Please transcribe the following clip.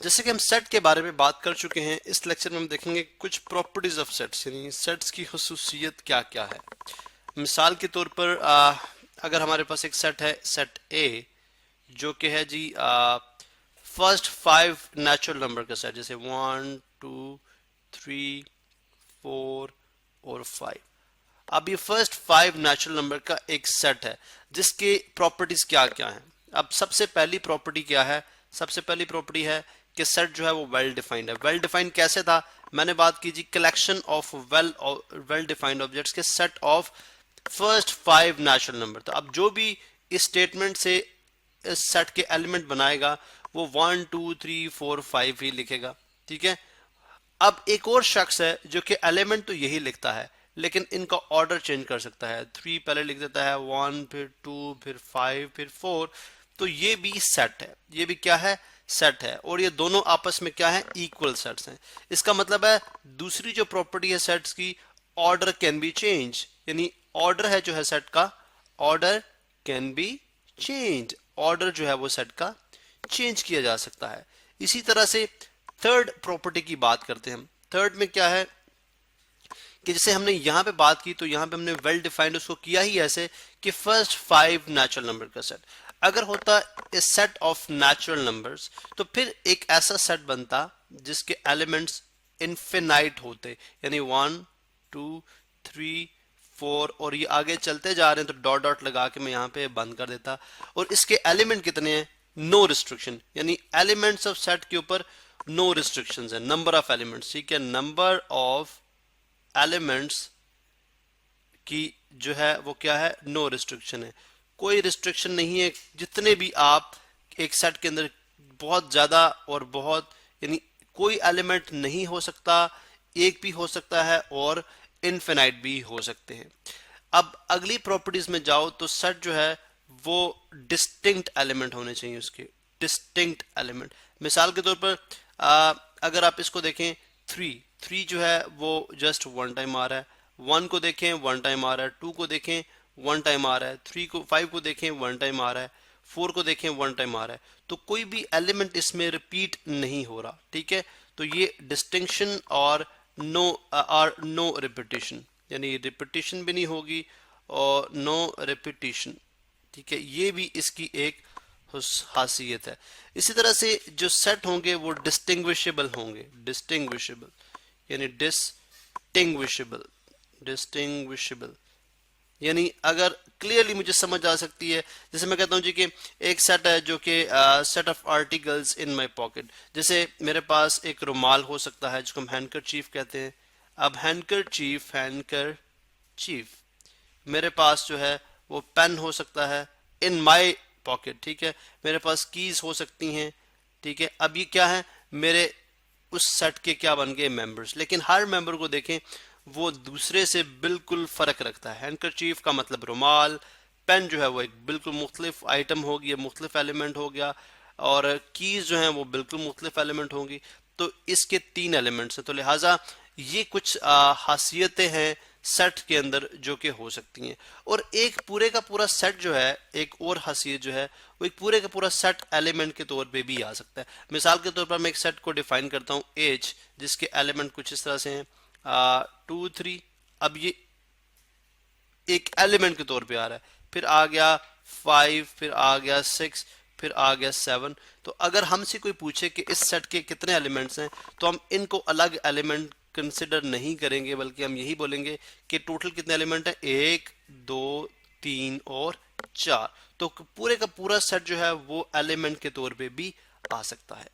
जैसे कि हम सेट के बारे में बात कर चुके हैं, इस लेक्चर में हम देखेंगे कुछ प्रॉपर्टीज ऑफ सेट्स, यानी सेट्स की खसूसियत क्या क्या है। मिसाल के तौर पर अगर हमारे पास एक सेट है, सेट ए, जो कि है जी फर्स्ट 5 नेचुरल नंबर का सेट, जैसे 1 2 3 4 और 5। अब ये फर्स्ट 5 नेचुरल नंबर का एक सेट है जिसके प्रॉपर्टीज क्या क्या हैं। अब सबसे पहली प्रॉपर्टी क्या है? सबसे पहली प्रॉपर्टी है कि सेट जो है वो वेल डिफाइंड है। वेल डिफाइंड कैसे था? मैंने बात की जी collection of well defined objects के set of first 5 natural number. तो अब जो भी इस स्टेटमेंट से इस सेट के एलिमेंट बनाएगा वो 1 2 3 4 5 ही लिखेगा, ठीक है। अब एक और शख्स है जो कि एलिमेंट तो यही लिखता है लेकिन इनका ऑर्डर चेंज कर सकता है। 3 पहले लिख देता है, 1 फिर 2 फिर 5 फिर 4। तो ये भी सेट है, ये भी क्या है? सेट है। और ये दोनों आपस में क्या है? इक्वल सेट्स हैं। इसका मतलब है दूसरी जो प्रॉपर्टी है सेट्स की, ऑर्डर कैन बी चेंज, यानी ऑर्डर है जो है सेट का, order can be change, order जो है वो सेट का चेंज किया जा सकता है। इसी तरह से थर्ड प्रॉपर्टी की बात करते हैं हम। थर्ड में क्या है कि जैसे हमने यहां पे बात की तो यहां पे हमने वेल डिफाइंड उसको किया ही ऐसे कि फर्स्ट 5 नेचुरल नंबर का सेट। अगर होता ए सेट ऑफ नेचुरल नंबर्स तो फिर एक ऐसा सेट बनता जिसके एलिमेंट्स इनफिनाइट होते, यानी 1 2 3 4 और ये आगे चलते जा रहे हैं तो डॉट डॉट लगा के मैं यहाँ पे बंद कर देता। और इसके एलिमेंट कितने हैं? नो रिस्ट्रिक्शन, यानी एलिमेंट्स ऑफ सेट के ऊपर नो रिस्ट्रिक्शंस है। नंबर ऑफ एलिमेंट्स, ठीक है, नंबर ऑफ एलिमेंट्स की जो है वो क्या है? नो रिस्ट्रिक्शन है, कोई रिस्ट्रिक्शन नहीं है। जितने भी आप एक सेट के अंदर बहुत ज्यादा और बहुत, यानी कोई एलिमेंट नहीं हो सकता, एक भी हो सकता है और इनफिनाइट भी हो सकते हैं। अब अगली प्रॉपर्टीज में जाओ तो सेट जो है वो डिस्टिंक्ट एलिमेंट होने चाहिए उसके, डिस्टिंक्ट एलिमेंट। मिसाल के तौर पर अगर आप इसको देखें, 3 जो है वो जस्ट वन टाइम आ रहा है, 1 को देखें 1 टाइम आ रहा है, 2 को देखें 1 टाइम आ रहा है, 5 को देखें 1 टाइम आ रहा है, 4 को देखें 1 टाइम आ रहा है। तो कोई भी एलिमेंट इसमें रिपीट नहीं हो रहा, ठीक है। तो ये डिस्टिंक्शन और नो रिपीटिशन, यानी रिपीटिशन भी नहीं होगी और नो रिपीटिशन, ठीक है। ये भी इसकी एक खासियत है। इसी तरह से जो सेट होंगे वो डिस्टिंग्विशेबल होंगे, डिस्टिंग्विशेबल यानी डिस्टिंग्विशेबल, डिस्टिंग्विशेबल यानी अगर क्लियरली मुझे समझ आ सकती है। जैसे मैं कहता हूं जी कि एक सेट है जो कि set of articles in my pocket. जैसे मेरे पास एक रुमाल हो सकता है जिसको हम हैंडकरचीफ कहते हैं। अब हैंडकरचीफ मेरे पास जो है वो पेन हो सकता है इन माय पॉकेट, ठीक है। मेरे पास कीज हो सकती हैं, ठीक है। अब ये क्या है? मेरे उस सेट के क्या बन गए? मेंबर्स। लेकिन हर मेंबर को देखें वो दूसरे से बिल्कुल फर्क रखता है। हैंडकरचीफ का मतलब रुमाल, पेन जो है वो एक बिल्कुल मुख्तलिफ आइटम होगी, मुख्तलिफ एलिमेंट हो गया, और कीज जो है वो बिल्कुल मुख्तलिफ एलिमेंट होंगी। तो इसके 3 एलिमेंट्स हैं। तो लिहाजा ये कुछ खासियतें हैं सेट के अंदर जो कि हो सकती हैं। और एक पूरे का पूरा सेट जो है, एक और खासियत जो है वो एक पूरे का पूरा सेट एलिमेंट के तौर पे भी आ सकता है। मिसाल के तौर पर मैं एक सेट को डिफाइन करता हूँ एज, जिसके एलिमेंट कुछ इस तरह से हैं 2 3। अब ये एक एलिमेंट के तौर पे आ रहा है, फिर आ गया 5, फिर आ गया 6, फिर आ गया 7। तो अगर हमसे कोई पूछे कि इस सेट के कितने एलिमेंट्स हैं तो हम इनको अलग एलिमेंट कंसिडर नहीं करेंगे, बल्कि हम यही बोलेंगे कि टोटल कितने एलिमेंट हैं? 1 2 3 और 4। तो पूरे का पूरा सेट जो है वो एलिमेंट के तौर पे भी आ सकता है।